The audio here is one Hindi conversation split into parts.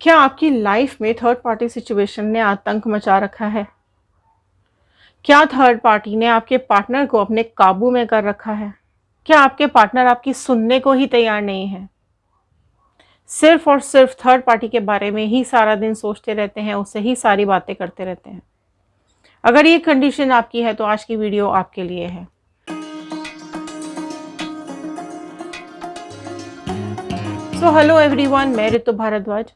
क्या आपकी लाइफ में थर्ड पार्टी सिचुएशन ने आतंक मचा रखा है? क्या थर्ड पार्टी ने आपके पार्टनर को अपने काबू में कर रखा है? क्या आपके पार्टनर आपकी सुनने को ही तैयार नहीं है? सिर्फ और सिर्फ थर्ड पार्टी के बारे में ही सारा दिन सोचते रहते हैं, उससे ही सारी बातें करते रहते हैं। अगर ये कंडीशन आपकी है तो आज की वीडियो आपके लिए है। सो हेलो एवरीवन, मैं ऋतु भारद्वाज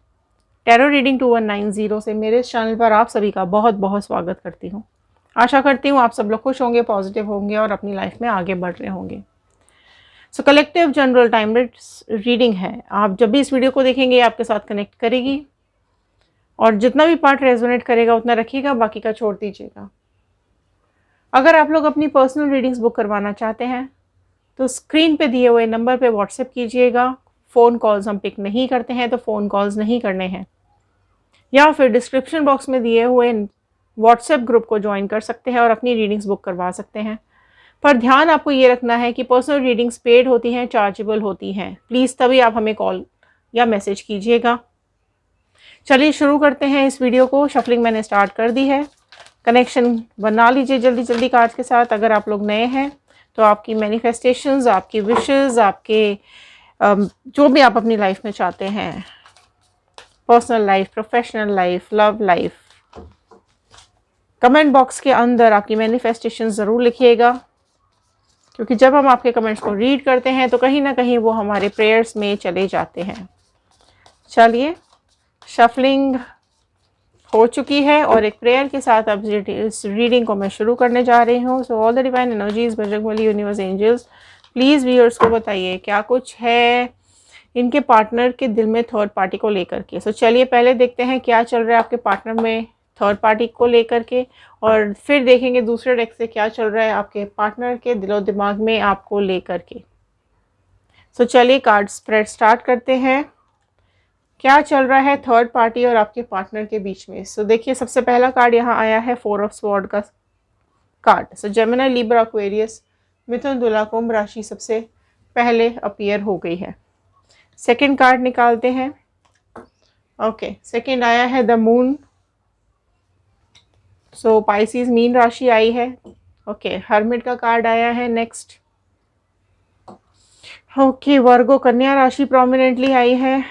टैरो रीडिंग 2190 से मेरे इस चैनल पर आप सभी का बहुत बहुत स्वागत करती हूँ। आशा करती हूँ आप सब लोग खुश होंगे, पॉजिटिव होंगे और अपनी लाइफ में आगे बढ़ रहे होंगे। सो कलेक्टिव जनरल टाइम रीडिंग है। आप जब भी इस वीडियो को देखेंगे आपके साथ कनेक्ट करेगी और जितना भी पार्ट रेजोनेट करेगा उतना रखिएगा, बाकी का छोड़ दीजिएगा। अगर आप लोग अपनी पर्सनल रीडिंग्स बुक करवाना चाहते हैं तो स्क्रीन पे दिए हुए नंबर पे व्हाट्सएप कीजिएगा। फ़ोन कॉल्स हम पिक नहीं करते हैं तो फ़ोन कॉल्स नहीं करने हैं, या फिर डिस्क्रिप्शन बॉक्स में दिए हुए व्हाट्सएप ग्रुप को ज्वाइन कर सकते हैं और अपनी रीडिंग्स बुक करवा सकते हैं। पर ध्यान आपको ये रखना है कि पर्सनल रीडिंग्स पेड होती हैं, चार्जेबल होती हैं। प्लीज़ तभी आप हमें कॉल या मैसेज कीजिएगा। चलिए शुरू करते हैं इस वीडियो को। शफलिंग मैंने स्टार्ट कर दी है। कनेक्शन बना लीजिए जल्दी जल्दी कार्ड्स के साथ। अगर आप लोग नए हैं तो आपकी मैनिफेस्टेशंस, आपकी विशेज़, आपके जो भी आप अपनी लाइफ में चाहते हैं, personal life, professional life, love life, comment box के अंदर आपकी मैनिफेस्टेशन ज़रूर लिखिएगा, क्योंकि जब हम आपके कमेंट्स को रीड करते हैं तो कहीं ना कहीं वो हमारे प्रेयर्स में चले जाते हैं। चलिए, शफलिंग हो चुकी है और एक प्रेयर के साथ अब इस रीडिंग को मैं शुरू करने जा रही हूँ। So all the divine energies, Bajrangbali, universe, angels, please viewers को बताइए क्या कुछ है इनके पार्टनर के दिल में थर्ड पार्टी को लेकर के। सो चलिए पहले देखते हैं क्या चल रहा है आपके पार्टनर में थर्ड पार्टी को लेकर के, और फिर देखेंगे दूसरे डेक से क्या चल रहा है आपके पार्टनर के दिलो दिमाग में आपको लेकर के। सो चलिए कार्ड स्प्रेड स्टार्ट करते हैं। क्या चल रहा है थर्ड पार्टी और आपके पार्टनर के बीच में। सो देखिए, सबसे पहला कार्ड यहाँ आया है 4 ऑफ स्वॉर्ड का कार्ड। सो जेमिनी, लिब्रा, एक्वेरियस, मिथुन, तुला, कुंभ राशि सबसे पहले अपीयर हो गई है। सेकंड कार्ड निकालते हैं। ओके, सेकंड आया है the moon. So Pisces, mean राशि आई है। ओके, हर्मिट का कार्ड आया है नेक्स्ट। ओके, वर्गो, कन्या राशि प्रोमिनेंटली आई है।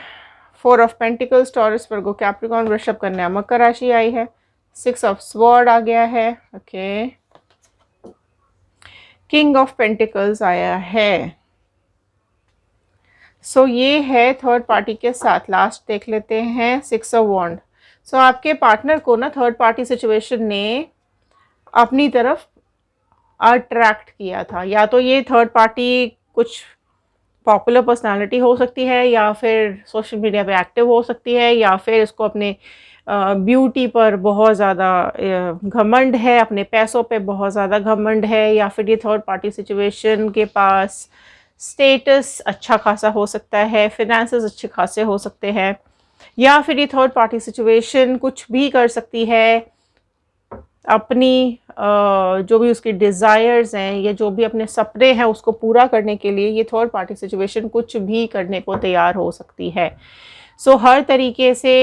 4 of pentacles, taurus, Virgo, Capricorn, वृषभ, कन्या, मकर राशि आई है। 6 ऑफ स्वॉर्ड आ गया है। ओके, किंग ऑफ पेंटिकल्स आया है। सो ये है थर्ड पार्टी के साथ। लास्ट देख लेते हैं 6 ऑफ वॉन्ड। सो आपके पार्टनर को ना थर्ड पार्टी सिचुएशन ने अपनी तरफ अट्रैक्ट किया था। या तो ये थर्ड पार्टी कुछ पॉपुलर पर्सनालिटी हो सकती है, या फिर सोशल मीडिया पे एक्टिव हो सकती है, या फिर इसको अपने ब्यूटी पर बहुत ज़्यादा घमंड है, अपने पैसों पे बहुत ज़्यादा घमंड है, या फिर ये थर्ड पार्टी सिचुएशन के पास स्टेटस अच्छा खासा हो सकता है, फिनेंसेस अच्छे खासे हो सकते हैं, या फिर ये थर्ड पार्टी सिचुएशन कुछ भी कर सकती है अपनी जो भी उसकी डिज़ायर्स हैं या जो भी अपने सपने हैं उसको पूरा करने के लिए ये थर्ड पार्टी सिचुएशन कुछ भी करने को तैयार हो सकती है। सो हर तरीके से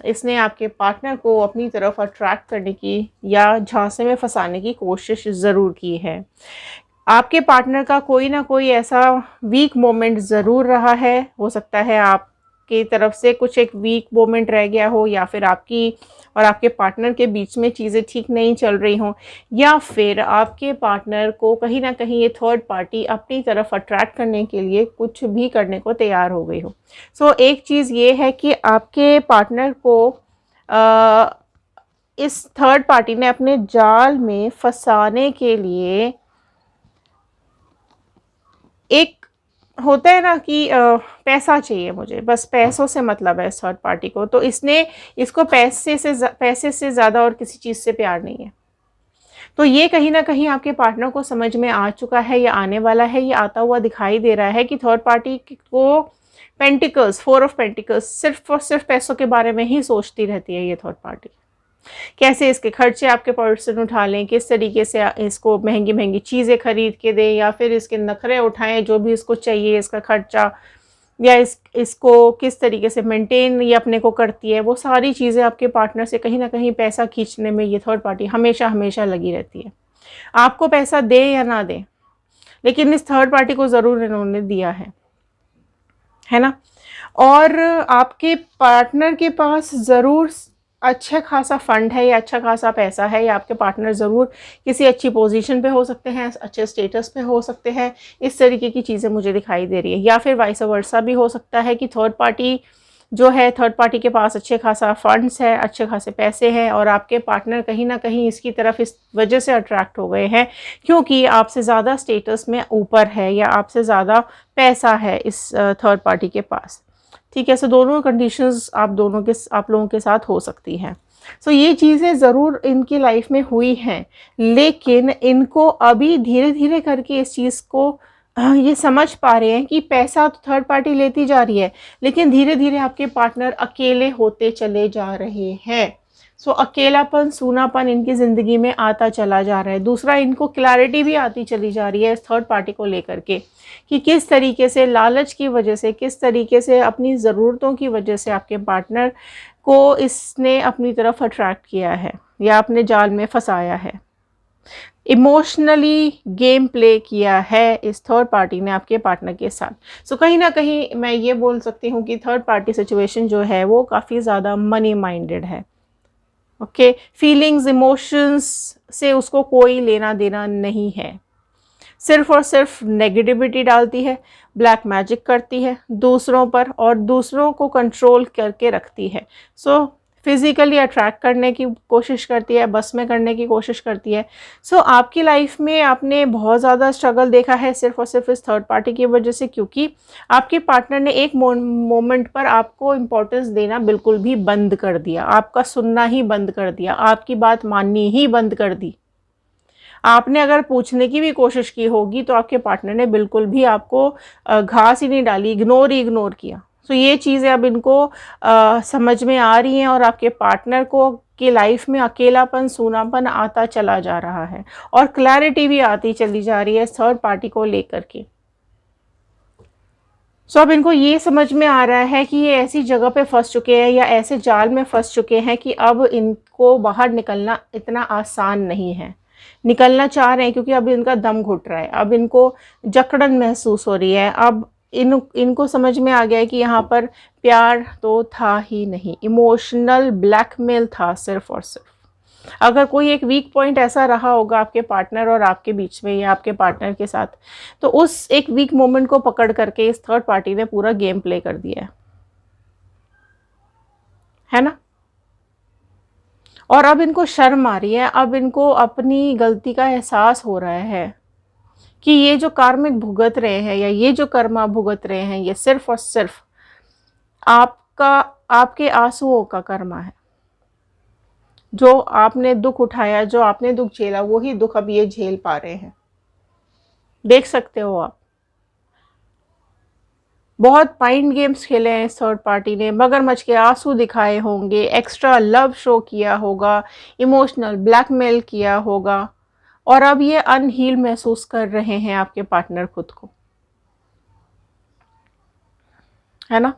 इसने आपके पार्टनर को अपनी तरफ अट्रैक्ट करने की या झांसे में फंसाने की कोशिश ज़रूर की है। आपके पार्टनर का कोई ना कोई ऐसा वीक मोमेंट ज़रूर रहा है। हो सकता है आपकी तरफ से कुछ एक वीक मोमेंट रह गया हो, या फिर आपकी और आपके पार्टनर के बीच में चीज़ें ठीक नहीं चल रही हों, या फिर आपके पार्टनर को कहीं ना कहीं ये थर्ड पार्टी अपनी तरफ अट्रैक्ट करने के लिए कुछ भी करने को तैयार हो गई हो। सो एक चीज़ ये है कि आपके पार्टनर को इस थर्ड पार्टी ने अपने जाल में फंसाने के लिए, एक होता है ना कि पैसा चाहिए मुझे, बस पैसों से मतलब है इस थर्ड पार्टी को, तो इसने इसको पैसे से ज़्यादा और किसी चीज़ से प्यार नहीं है। तो ये कहीं ना कहीं आपके पार्टनर को समझ में आ चुका है या आने वाला है, ये आता हुआ दिखाई दे रहा है कि थर्ड पार्टी को पेंटिकल्स, 4 ऑफ पेंटिकल्स, सिर्फ और सिर्फ पैसों के बारे में ही सोचती रहती है ये थर्ड पार्टी। कैसे इसके खर्चे आपके पर्सन उठा लें, किस तरीके से इसको महंगी महंगी चीज़ें खरीद के दें, या फिर इसके नखरे उठाएं, जो भी इसको चाहिए इसका खर्चा या इसको किस तरीके से मेंटेन ये अपने को करती है, वो सारी चीज़ें आपके पार्टनर से कहीं ना कहीं पैसा खींचने में ये थर्ड पार्टी हमेशा हमेशा लगी रहती है। आपको पैसा दे या ना दे, लेकिन इस थर्ड पार्टी को ज़रूर इन्होंने दिया है ना। और आपके पार्टनर के पास ज़रूर अच्छा खासा फंड है या अच्छा खासा पैसा है, या आपके पार्टनर ज़रूर किसी अच्छी पोजीशन पे हो सकते हैं, अच्छे स्टेटस पे हो सकते हैं। इस तरीके की चीज़ें मुझे दिखाई दे रही है। या फिर वाइस वर्सा भी हो सकता है कि थर्ड पार्टी जो है, थर्ड पार्टी के पास अच्छे खासा फंड्स है, अच्छे खासे पैसे हैं, और आपके पार्टनर कहीं ना कहीं इसकी तरफ इस वजह से अट्रैक्ट हो गए हैं क्योंकि आपसे ज़्यादा स्टेटस में ऊपर है या आपसे ज़्यादा पैसा है इस थर्ड पार्टी के पास। ठीक है, सो दोनों कंडीशंस आप लोगों के साथ हो सकती हैं। सो ये चीज़ें ज़रूर इनकी लाइफ में हुई हैं, लेकिन इनको अभी धीरे धीरे करके इस चीज़ को ये समझ पा रहे हैं कि पैसा तो थर्ड पार्टी लेती जा रही है, लेकिन धीरे धीरे आपके पार्टनर अकेले होते चले जा रहे हैं। सो अकेलापन, सूनापन इनकी ज़िंदगी में आता चला जा रहा है। दूसरा, इनको क्लैरिटी भी आती चली जा रही है इस थर्ड पार्टी को लेकर के कि किस तरीके से लालच की वजह से, किस तरीके से अपनी ज़रूरतों की वजह से आपके पार्टनर को इसने अपनी तरफ अट्रैक्ट किया है या अपने जाल में फंसाया है। इमोशनली गेम प्ले किया है इस थर्ड पार्टी ने आपके पार्टनर के साथ। सो कहीं ना कहीं मैं ये बोल सकती हूँ कि थर्ड पार्टी सिचुएशन जो है वो काफ़ी ज़्यादा मनी माइंडेड है। ओके, फीलिंग्स, इमोशंस से उसको कोई लेना देना नहीं है, सिर्फ और सिर्फ नेगेटिविटी डालती है, ब्लैक मैजिक करती है दूसरों पर और दूसरों को कंट्रोल करके रखती है। सो फिज़िकली अट्रैक्ट करने की कोशिश करती है, बस में करने की कोशिश करती है। सो आपकी लाइफ में आपने बहुत ज़्यादा स्ट्रगल देखा है सिर्फ और सिर्फ इस थर्ड पार्टी की वजह से, क्योंकि आपके पार्टनर ने एक मोमेंट पर आपको इम्पोर्टेंस देना बिल्कुल भी बंद कर दिया, आपका सुनना ही बंद कर दिया, आपकी बात माननी ही बंद कर दी। आपने अगर पूछने की भी कोशिश की होगी तो आपके पार्टनर ने बिल्कुल भी आपको घास ही नहीं डाली, इग्नोर किया। तो ये चीज़ें अब इनको समझ में आ रही हैं और आपके पार्टनर को की लाइफ में अकेलापन, सूनापन आता चला जा रहा है और क्लैरिटी भी आती चली जा रही है थर्ड पार्टी को लेकर के। सो अब इनको ये समझ में आ रहा है कि ये ऐसी जगह पे फंस चुके हैं या ऐसे जाल में फंस चुके हैं कि अब इनको बाहर निकलना इतना आसान नहीं है। निकलना चाह रहे हैं क्योंकि अब इनका दम घुट रहा है, अब इनको जकड़न महसूस हो रही है। अब इनको समझ में आ गया है कि यहाँ पर प्यार तो था ही नहीं, इमोशनल ब्लैकमेल था सिर्फ और सिर्फ। अगर कोई एक वीक पॉइंट ऐसा रहा होगा आपके पार्टनर और आपके बीच में या आपके पार्टनर के साथ, तो उस एक वीक मोमेंट को पकड़ करके इस थर्ड पार्टी ने पूरा गेम प्ले कर दिया है ना। और अब इनको शर्म आ रही है, अब इनको अपनी गलती का एहसास हो रहा है कि ये जो कार्मिक भुगत रहे हैं या ये जो कर्मा भुगत रहे हैं, ये सिर्फ और सिर्फ आपके आंसुओं का कर्मा है। जो आपने दुख उठाया, जो आपने दुख झेला, वही दुख अब ये झेल पा रहे हैं। देख सकते हो आप, बहुत माइंड गेम्स खेले हैं इस थर्ड पार्टी ने, मगरमच्छ के आंसू दिखाए होंगे, एक्स्ट्रा लव शो किया होगा, इमोशनल ब्लैकमेल किया होगा, और अब ये अनहील महसूस कर रहे हैं आपके पार्टनर खुद को, है ना।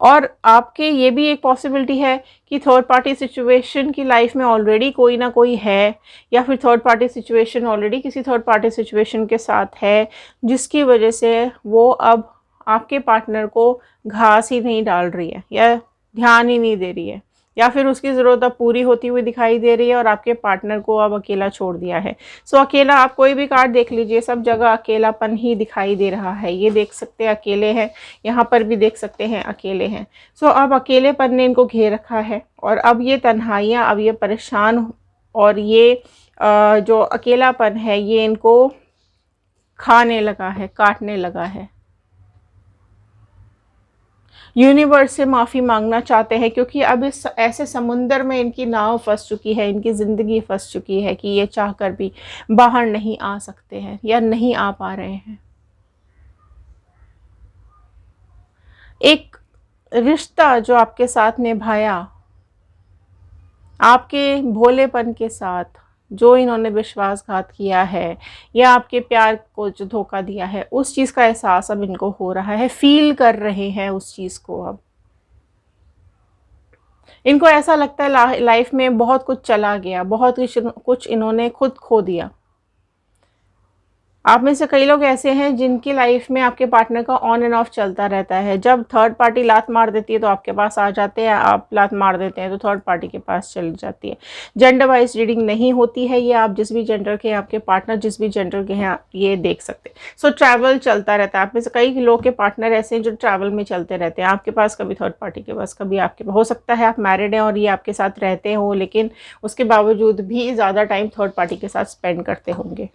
और आपके ये भी एक पॉसिबिलिटी है कि थर्ड पार्टी सिचुएशन की लाइफ में ऑलरेडी कोई ना कोई है, या फिर थर्ड पार्टी सिचुएशन ऑलरेडी किसी थर्ड पार्टी सिचुएशन के साथ है, जिसकी वजह से वो अब आपके पार्टनर को घास ही नहीं डाल रही है या ध्यान ही नहीं दे रही है, या फिर उसकी ज़रूरत अब पूरी होती हुई दिखाई दे रही है और आपके पार्टनर को अब अकेला छोड़ दिया है। सो अकेला, आप कोई भी कार्ड देख लीजिए, सब जगह अकेलापन ही दिखाई दे रहा है। ये देख सकते हैं अकेले हैं, यहाँ पर भी देख सकते हैं अकेले हैं। सो अब अकेलेपन ने इनको घेर रखा है और अब ये तन्हाइयाँ, अब ये परेशान और ये जो अकेलापन है ये इनको खाने लगा है, काटने लगा है। यूनिवर्स से माफ़ी मांगना चाहते हैं क्योंकि अब इस ऐसे समुंदर में इनकी नाव फंस चुकी है, इनकी ज़िंदगी फंस चुकी है कि ये चाहकर भी बाहर नहीं आ सकते हैं या नहीं आ पा रहे हैं। एक रिश्ता जो आपके साथ निभाया, आपके भोलेपन के साथ, जो इन्होंने विश्वासघात किया है या आपके प्यार को जो धोखा दिया है, उस चीज़ का एहसास अब इनको हो रहा है, फील कर रहे हैं उस चीज़ को। अब इनको ऐसा लगता है लाइफ में बहुत कुछ चला गया, बहुत कुछ इन्होंने खुद खो दिया। आप में से कई लोग ऐसे हैं जिनकी लाइफ में आपके पार्टनर का ऑन एंड ऑफ चलता रहता है। जब थर्ड पार्टी लात मार देती है तो आपके पास आ जाते हैं, आप लात मार देते हैं तो थर्ड पार्टी के पास चली जाती है। जेंडर वाइज रीडिंग नहीं होती है, ये आप जिस भी जेंडर के हैं, आपके पार्टनर जिस भी जेंडर के हैं, ये देख सकते हैं। सो ट्रैवल चलता रहता है। आप में से कई लोग के पार्टनर ऐसे हैं जो ट्रैवल में चलते रहते हैं, आपके पास कभी थर्ड पार्टी के पास, कभी आपके पास। हो सकता है आप मैरिड हैं और ये आपके साथ रहते हो, लेकिन उसके बावजूद भी ज़्यादा टाइम थर्ड पार्टी के साथ स्पेंड करते होंगे।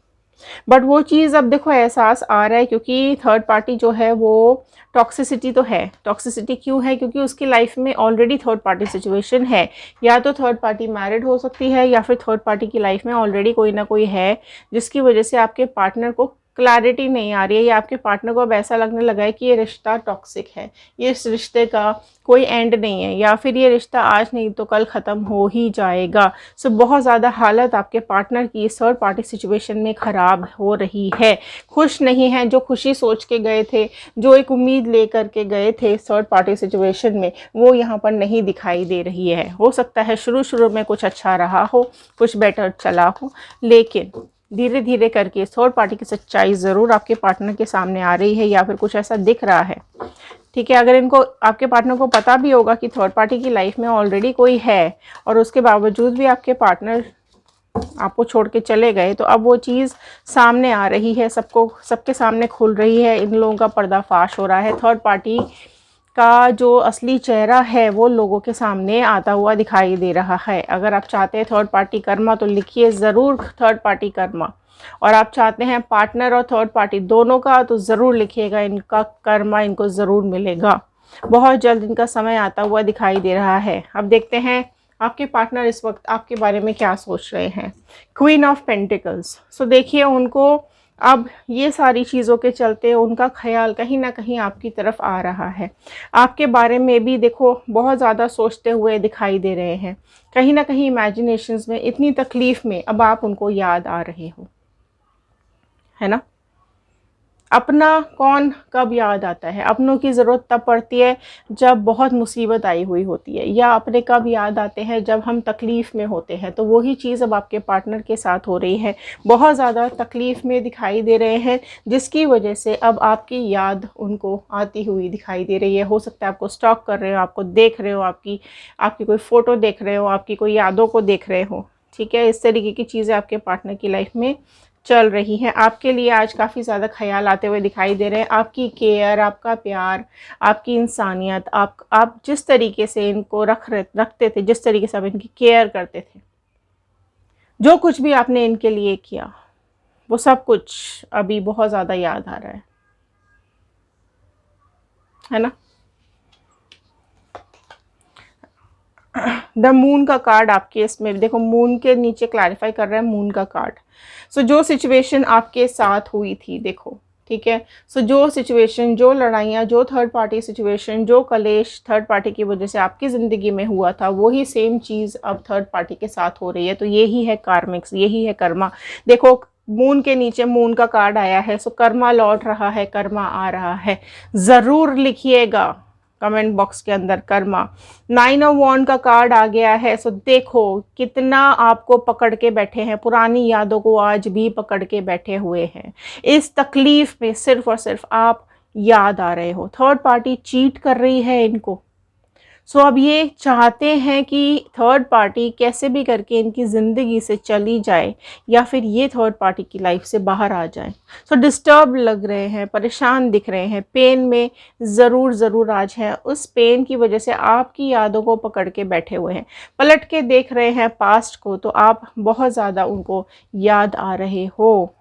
बट वो चीज़ अब देखो एहसास आ रहा है, क्योंकि थर्ड पार्टी जो है वो टॉक्सिसिटी तो है। टॉक्सिसिटी क्यों है? क्योंकि उसकी लाइफ में ऑलरेडी थर्ड पार्टी सिचुएशन है। या तो थर्ड पार्टी मैरिड हो सकती है, या फिर थर्ड पार्टी की लाइफ में ऑलरेडी कोई ना कोई है, जिसकी वजह से आपके पार्टनर को क्लैरिटी नहीं आ रही है, या आपके पार्टनर को अब ऐसा लगने लगा है कि ये रिश्ता टॉक्सिक है, ये इस रिश्ते का कोई एंड नहीं है, या फिर ये रिश्ता आज नहीं तो कल ख़त्म हो ही जाएगा। सो बहुत ज़्यादा हालत आपके पार्टनर की थर्ड पार्टी सिचुएशन में ख़राब हो रही है। खुश नहीं है। जो खुशी सोच के गए थे, जो एक उम्मीद लेकर के गए थे थर्ड पार्टी सिचुएशन में, वो यहाँ पर नहीं दिखाई दे रही है। हो सकता है शुरू में कुछ अच्छा रहा हो, कुछ बेटर चला हो, लेकिन धीरे धीरे करके थर्ड पार्टी की सच्चाई ज़रूर आपके पार्टनर के सामने आ रही है, या फिर कुछ ऐसा दिख रहा है। ठीक है, अगर इनको, आपके पार्टनर को पता भी होगा कि थर्ड पार्टी की लाइफ में ऑलरेडी कोई है, और उसके बावजूद भी आपके पार्टनर आपको छोड़ के चले गए, तो अब वो चीज़ सामने आ रही है, सबके सामने खुल रही है। इन लोगों का पर्दाफाश हो रहा है। थर्ड पार्टी का जो असली चेहरा है वो लोगों के सामने आता हुआ दिखाई दे रहा है। अगर आप चाहते हैं थर्ड पार्टी कर्मा, तो लिखिए ज़रूर थर्ड पार्टी कर्मा। और आप चाहते हैं पार्टनर और थर्ड पार्टी दोनों का, तो ज़रूर लिखिएगा इनका कर्मा इनको ज़रूर मिलेगा। बहुत जल्द इनका समय आता हुआ दिखाई दे रहा है। अब देखते हैं आपके पार्टनर इस वक्त आपके बारे में क्या सोच रहे हैं। Queen of pentacles. सो देखिए, उनको अब ये सारी चीज़ों के चलते उनका ख्याल कहीं ना कहीं आपकी तरफ आ रहा है। आपके बारे में भी देखो बहुत ज़्यादा सोचते हुए दिखाई दे रहे हैं। कहीं ना कहीं इमेजिनेशंस में, इतनी तकलीफ़ में अब आप उनको याद आ रहे हो, है ना। अपना कौन कब याद आता है? अपनों की ज़रूरत तब पड़ती है जब बहुत मुसीबत आई हुई होती है, या अपने कब याद आते हैं? जब हम तकलीफ़ में होते हैं। तो वही चीज़ अब आपके पार्टनर के साथ हो रही है। बहुत ज़्यादा तकलीफ़ में दिखाई दे रहे हैं, जिसकी वजह से अब आपकी याद उनको आती हुई दिखाई दे रही है। हो सकता है आपको स्टॉक कर रहे हो, आपको देख रहे हो, आपकी कोई फ़ोटो देख रहे हो, आपकी कोई यादों को देख रहे हो। ठीक है, इस तरीके की चीज़ें आपके पार्टनर की लाइफ में चल रही हैं। आपके लिए आज काफ़ी ज़्यादा ख्याल आते हुए दिखाई दे रहे हैं। आपकी केयर, आपका प्यार, आपकी इंसानियत, आप जिस तरीके से इनको रखते थे, जिस तरीके से आप इनकी केयर करते थे, जो कुछ भी आपने इनके लिए किया, वो सब कुछ अभी बहुत ज़्यादा याद आ रहा है ना। द मून का कार्ड आपके इसमें देखो, मून के नीचे क्लैरिफाई कर रहा है मून का कार्ड। सो जो सिचुएशन आपके साथ हुई थी, देखो, ठीक है। सो जो सिचुएशन, जो लड़ाइयाँ, जो थर्ड पार्टी सिचुएशन, जो कलेश थर्ड पार्टी की वजह से आपकी ज़िंदगी में हुआ था, वही सेम चीज़ अब थर्ड पार्टी के साथ हो रही है। तो यही है कार्मिक्स, यही है कर्मा। देखो, मून के नीचे मून का कार्ड आया है। सो कर्मा लौट रहा है, कर्मा आ रहा है। ज़रूर लिखिएगा कमेंट बॉक्स के अंदर कर्मा। 9 ऑफ वॉन्ड का कार्ड आ गया है। सो देखो कितना आपको पकड़ के बैठे हैं, पुरानी यादों को आज भी पकड़ के बैठे हुए हैं। इस तकलीफ में सिर्फ और सिर्फ आप याद आ रहे हो। थर्ड पार्टी चीट कर रही है इनको। सो अब ये चाहते हैं कि थर्ड पार्टी कैसे भी करके इनकी ज़िंदगी से चली जाए, या फिर ये थर्ड पार्टी की लाइफ से बाहर आ जाए। सो डिस्टर्ब लग रहे हैं, परेशान दिख रहे हैं, पेन में ज़रूर आज है। उस पेन की वजह से आपकी यादों को पकड़ के बैठे हुए हैं, पलट के देख रहे हैं पास्ट को, तो आप बहुत ज़्यादा उनको याद आ रहे हो।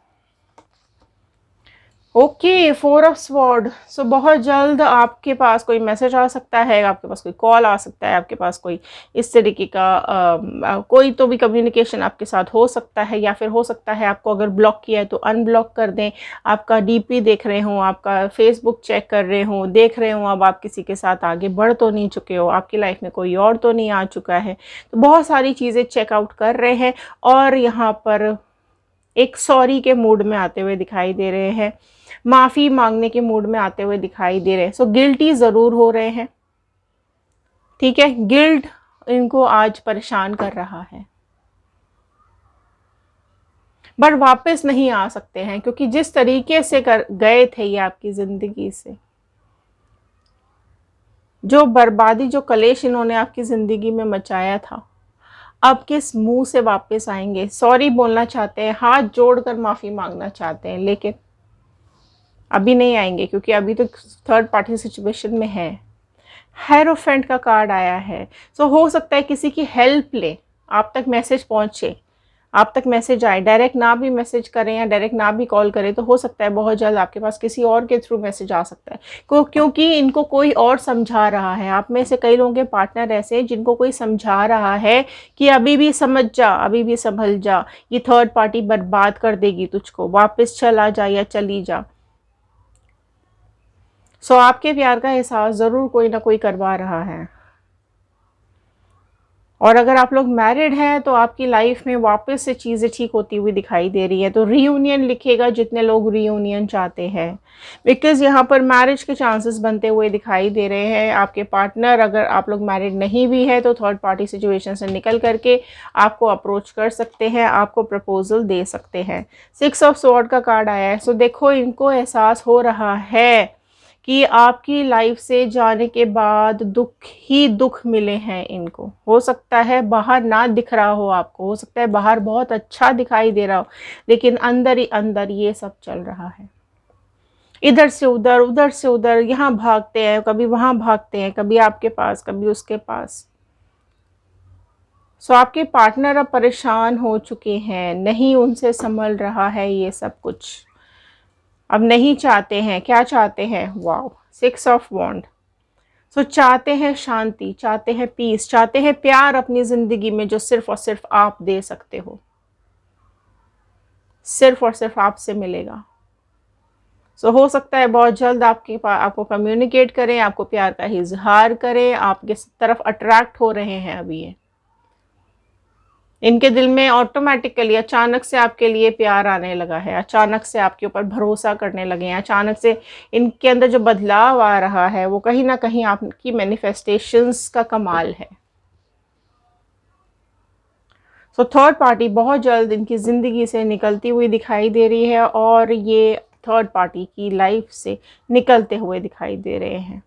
Okay, 4 of sword. सो बहुत जल्द आपके पास कोई मैसेज आ सकता है, आपके पास कोई कॉल आ सकता है, आपके पास कोई इस तरीके का कोई तो भी कम्युनिकेशन आपके साथ हो सकता है, या फिर हो सकता है आपको अगर ब्लॉक किया है तो अनब्लॉक कर दें। आपका डीपी देख रहे हों, आपका फेसबुक चेक कर रहे हों, देख रहे हों अब आप किसी के साथ आगे बढ़ तो नहीं चुके हो, आपकी लाइफ में कोई और तो नहीं आ चुका है। तो बहुत सारी चीज़ें चेकआउट कर रहे हैं और यहाँ पर एक सॉरी के मूड में आते हुए दिखाई दे रहे हैं, माफ़ी मांगने के मूड में आते हुए दिखाई दे रहे हैं। सो गिल्टी ज़रूर हो रहे हैं, ठीक है, गिल्ट इनको आज परेशान कर रहा है, बट वापस नहीं आ सकते हैं क्योंकि जिस तरीके से कर गए थे ये आपकी ज़िंदगी से, जो बर्बादी, जो कलेश इन्होंने आपकी ज़िंदगी में मचाया था, अब किस मुंह से वापस आएंगे। सॉरी बोलना चाहते हैं, हाथ जोड़कर माफ़ी मांगना चाहते हैं, लेकिन अभी नहीं आएंगे क्योंकि अभी तो थर्ड पार्टी सिचुएशन में है। हेरोफेंट का कार्ड आया है। सो हो सकता है किसी की हेल्प ले, आप तक मैसेज पहुंचे, आप तक मैसेज आए, डायरेक्ट ना भी मैसेज करें या डायरेक्ट ना भी कॉल करें तो हो सकता है बहुत जल्द आपके पास किसी और के थ्रू मैसेज आ सकता है, क्योंकि इनको कोई और समझा रहा है। आप में से कई लोगों के पार्टनर ऐसे हैं जिनको कोई समझा रहा है कि अभी भी समझ जा, अभी भी संभल जा, ये थर्ड पार्टी बर्बाद कर देगी तुझको, वापस चला जा या चली जा। सो आपके प्यार का एहसास ज़रूर कोई ना कोई करवा रहा है। और अगर आप लोग मैरिड हैं तो आपकी लाइफ में वापस से चीज़ें ठीक होती हुई दिखाई दे रही है। तो रीयूनियन लिखेगा जितने लोग रीयूनियन चाहते हैं, बिकॉज़ यहाँ पर मैरिज के चांसेस बनते हुए दिखाई दे रहे हैं। आपके पार्टनर, अगर आप लोग मैरिड नहीं भी है तो थर्ड पार्टी सिचुएशन से निकल करके आपको अप्रोच कर सकते हैं, आपको प्रपोजल दे सकते हैं। 6 ऑफ स्वॉर्ड का कार्ड आया है। सो देखो, इनको एहसास हो रहा है कि आपकी लाइफ से जाने के बाद दुख ही दुख मिले हैं इनको। हो सकता है बाहर ना दिख रहा हो आपको, हो सकता है बाहर बहुत अच्छा दिखाई दे रहा हो, लेकिन अंदर ही अंदर ये सब चल रहा है। इधर से उधर, उधर से उधर, यहाँ भागते हैं, कभी वहाँ भागते हैं, कभी आपके पास, कभी उसके पास। सो आपके पार्टनर अब परेशान हो चुके हैं, नहीं उनसे संभल रहा है ये सब कुछ, अब नहीं चाहते हैं। क्या चाहते हैं? वाओ, 6 ऑफ वॉन्ड। सो चाहते हैं शांति, चाहते हैं पीस, चाहते हैं प्यार अपनी ज़िंदगी में जो सिर्फ और सिर्फ आप दे सकते हो, सिर्फ और सिर्फ आपसे मिलेगा। सो हो सकता है बहुत जल्द आपको कम्युनिकेट करें, आपको प्यार का इजहार करें, आपके तरफ अट्रैक्ट हो रहे हैं अभी ये। इनके दिल में ऑटोमेटिकली अचानक से आपके लिए प्यार आने लगा है, अचानक से आपके ऊपर भरोसा करने लगे हैं, अचानक से इनके अंदर जो बदलाव आ रहा है वो कहीं ना कहीं आपकी मैनिफेस्टेशंस का कमाल है। सो थर्ड पार्टी बहुत जल्द इनकी ज़िंदगी से निकलती हुई दिखाई दे रही है और ये थर्ड पार्टी की लाइफ से निकलते हुए दिखाई दे रहे हैं।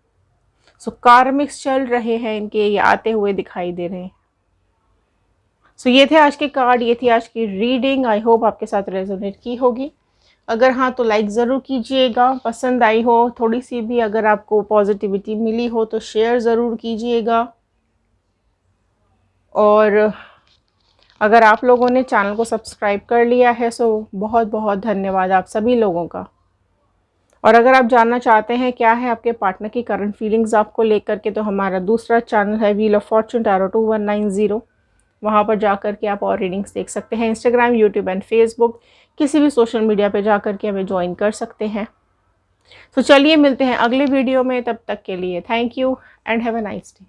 सो कार्मिक्स चल रहे हैं इनके, ये आते हुए दिखाई दे रहे हैं। सो ये थे आज के कार्ड, ये थी आज की रीडिंग। आई होप आपके साथ रेजोनेट की होगी। अगर हाँ तो लाइक ज़रूर कीजिएगा, पसंद आई हो थोड़ी सी भी, अगर आपको पॉजिटिविटी मिली हो तो शेयर ज़रूर कीजिएगा। और अगर आप लोगों ने चैनल को सब्सक्राइब कर लिया है सो बहुत बहुत धन्यवाद आप सभी लोगों का। और अगर आप जानना चाहते हैं क्या है आपके पार्टनर की करंट फीलिंग्स आपको लेकर के, तो हमारा दूसरा चैनल है व्हील ऑफ फॉर्चून टैरो 2190। वहाँ पर जाकर के आप और रीडिंग्स देख सकते हैं। इंस्टाग्राम, यूट्यूब एंड फेसबुक, किसी भी सोशल मीडिया पे जाकर के हमें ज्वाइन कर सकते हैं। तो चलिए मिलते हैं अगले वीडियो में, तब तक के लिए thank you and have a nice day.